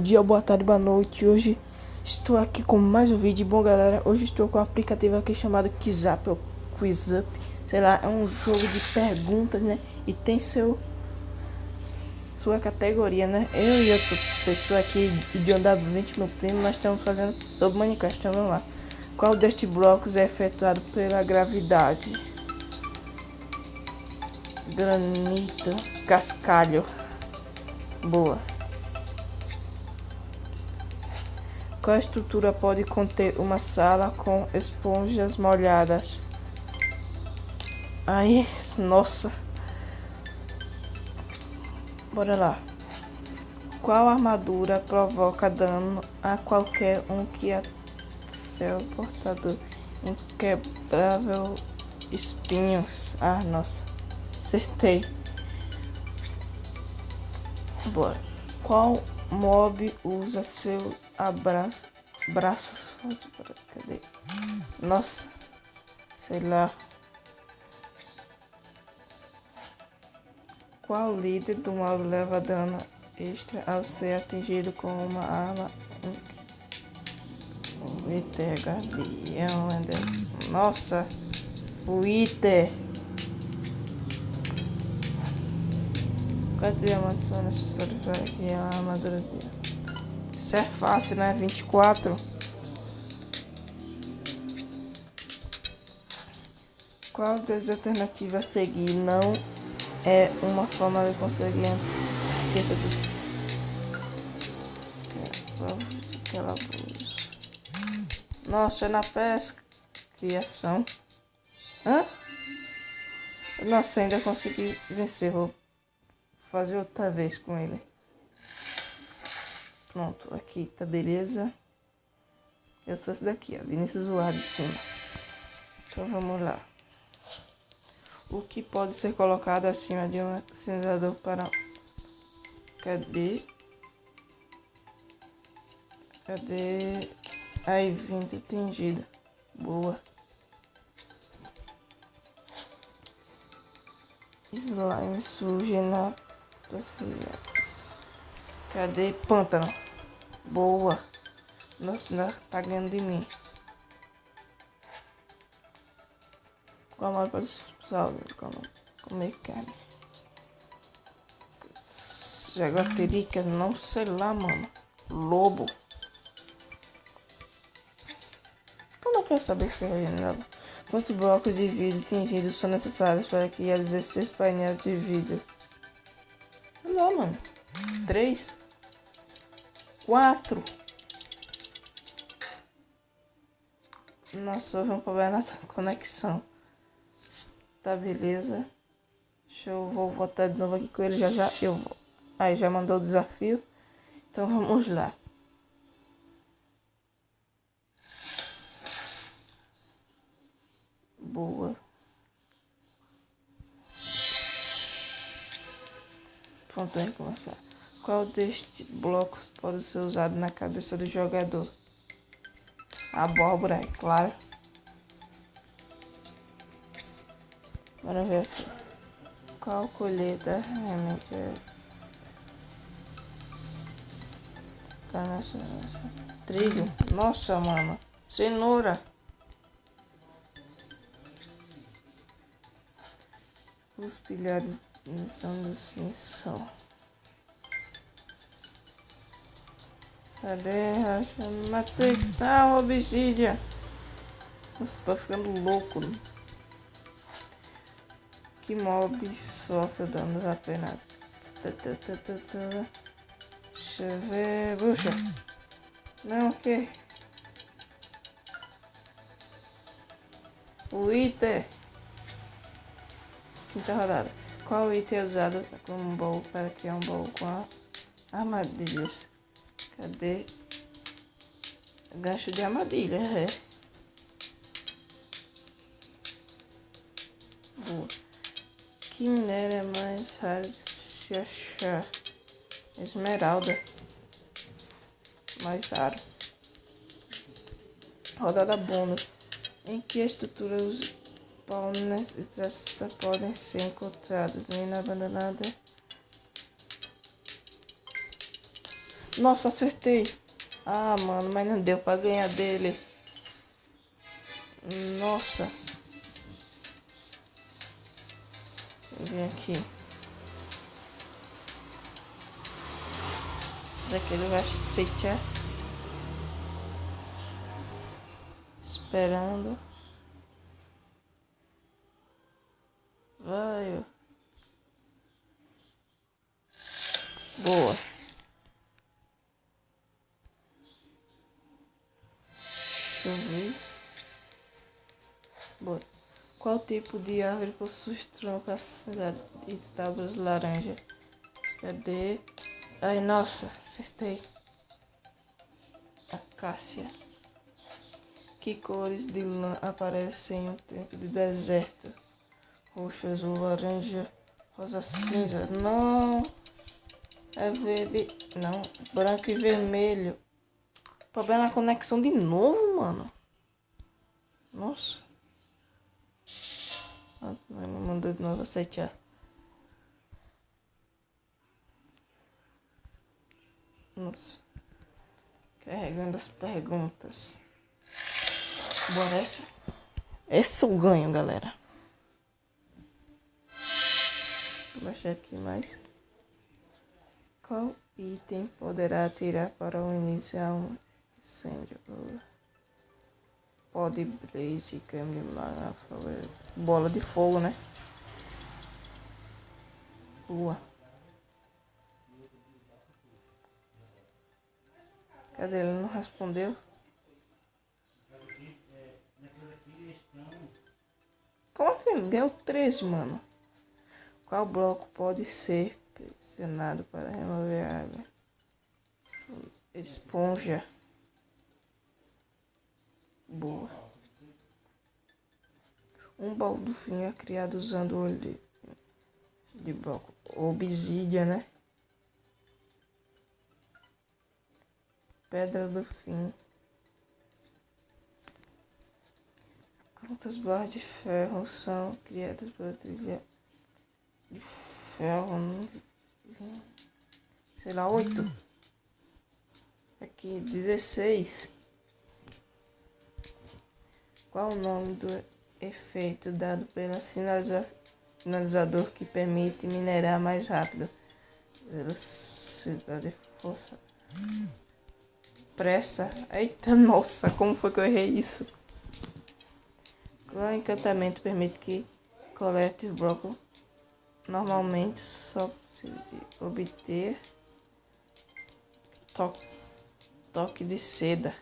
dia, boa tarde, boa noite. Hoje estou aqui com mais um vídeo. Bom, galera, hoje estou com um aplicativo aqui chamado Quizap ou Quizup. Sei lá, é um jogo de perguntas, né? E tem sua categoria, né? Eu e outra pessoa aqui de onda 20, meu primo, nós estamos fazendo sobre Minecraft. Então vamos lá. Qual destes blocos é efetuado pela gravidade? Granito, cascalho. Boa. Qual estrutura pode conter uma sala com esponjas molhadas? Aí, nossa. Bora lá. Qual armadura provoca dano a qualquer um que é seu portador? Inquebrável espinhos. Ah, nossa. Acertei. Bora. Qual mob usa seu braços fortes para... Cadê? Nossa. Sei lá. Qual líder do mob leva dano extra ao ser atingido com uma arma? O Iter, guardião. Nossa. O Iter. Quantos diamantes são necessários para criar uma armadura dele? Isso é fácil, né? 24. Qual das alternativas a seguir não é uma forma de conseguir aquela luz? Nossa, é na pesca. Criação. Hã? Nossa, ainda consegui vencer. Vou fazer outra vez com ele. Pronto, aqui tá beleza. Eu sou esse daqui, ó, Vinícius Zoar de cima. Então vamos lá. O que pode ser colocado acima de um acelerador para... Cadê? Aí, vindo tingido. Boa. Slime surge na bacia. Cadê? Pântano. Boa. Nossa, tá ganhando de mim. Qual mais para salve? Comer carne. Jaguatirica, não sei lá, mano. Lobo. Como eu quero saber se é nada? Quantos blocos de vidro tingidos são necessários para criar 16 painéis de vidro? Não, mano. 3. 4. Nossa, houve um problema na conexão. Tá, beleza. Vou voltar de novo aqui com ele já. Eu vou. Aí, já mandou o desafio. Então vamos lá. Boa. Pronto, vamos começar. Qual destes blocos pode ser usado na cabeça do jogador? Abóbora, é claro. Bora ver aqui. Qual colheita realmente é? Trigo. Nossa, mano. Cenoura. Os pilhares são dos missão. Cadê? Matrix. Ah, obsidian. Nossa, tô ficando louco. Que mob sofre danos apenas? Deixa eu ver. Bruxa. Não, o que? O item. Quinta rodada. Qual item é usado como baú para criar um baú com armadilhas? Cadê? Gancho de armadilha, é. Boa. Que minério é mais raro de se achar? Esmeralda. Mais raro. Rodada bônus. Em que estrutura os spawns e traças podem ser encontrados? Mina abandonada. Nossa, acertei. Ah, mano, mas não deu pra ganhar dele. Nossa. Vou vir aqui. Será que ele vai aceitar? Esperando. Vai. Boa. Deixa eu ver. Boa. Qual tipo de árvore possui tronco acinzentado e tábuas laranja? Cadê? Ai, nossa, acertei. Acácia. Que cores de lã aparecem em um tempo de deserto? Roxo, azul, laranja, rosa, cinza. Não. É verde. Não. Branco e vermelho. Problema na conexão de novo, mano. Nossa. Não mandou de novo aceitar. Nossa. Carregando as perguntas. Bora essa? Essa eu ganho, galera. Vou baixar aqui mais. Qual item poderá atirar para iniciar um incêndio? Pó de blaze, creme de marafa, bola de fogo, né? Boa. Cadê? Ele não respondeu? Como assim? Ganhou 13, mano. Qual bloco pode ser pressionado para remover a água? Esponja. Boa. Um baldufinho é criado usando olho de bloco. Obsidian, né? Pedra do fim. Quantas barras de ferro são criadas para trilha de ferro? Sei lá, 8. Aqui, 16. Qual o nome do efeito dado pelo sinalizador que permite minerar mais rápido? Velocidade, força. Pressa. Eita, nossa, como foi que eu errei isso? Qual encantamento permite que colete bloco? Normalmente só se obter toque de seda.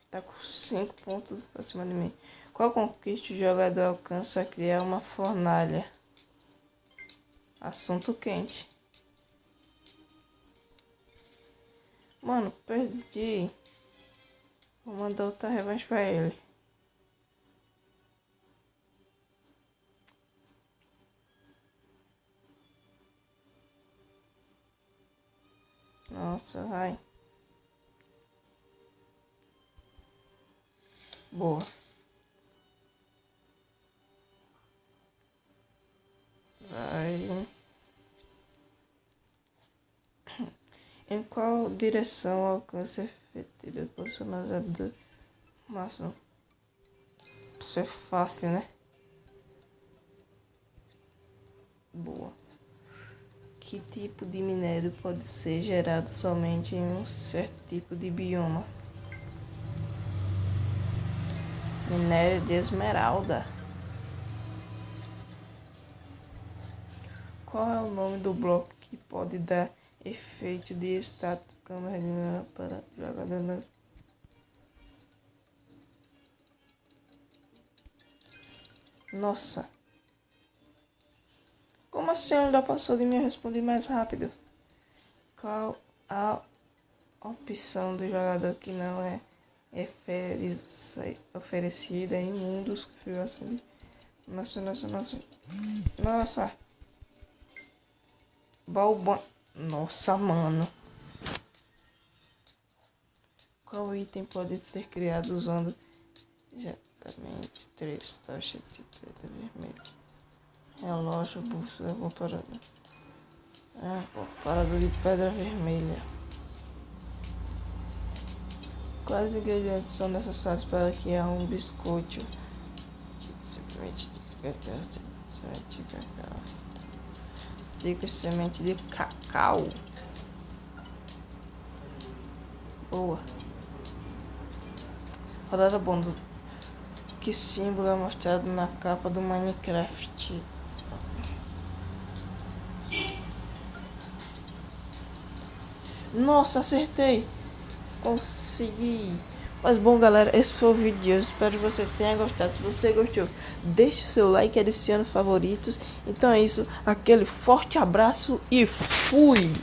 Tá com 5 pontos acima de mim. Qual conquista o jogador alcança a criar uma fornalha? Assunto quente. Mano, perdi. Vou mandar outra revanche pra ele. Nossa, vai. Boa. Vai. Em qual direção o alcance efetivo personalizador máximo? Isso é fácil, né? Boa. Que tipo de minério pode ser gerado somente em um certo tipo de bioma? Minério de esmeralda. Qual é o nome do bloco que pode dar efeito de status câmera para jogador nas... Nossa. Como assim ele já passou de mim? Eu respondi mais rápido. Qual a opção do jogador que não é oferecida em mundos configuração de... Nossa. Balbon. Nossa, mano. Qual item pode ser criado usando diretamente 3 tochas de preta vermelha? Relógio, bússola, comparador. Ah, pô, parador de pedra vermelha. Quais ingredientes são necessários para criar um biscoito? Semente de cacau. Semente de cacau. Trigo e semente de cacau. Boa. Rodada bônus. Que símbolo é mostrado na capa do Minecraft? Nossa, acertei! Consegui! Mas bom, galera, esse foi o vídeo de hoje. Espero que você tenha gostado. Se você gostou, deixe o seu like, adicione favoritos. Então é isso. Aquele forte abraço e fui!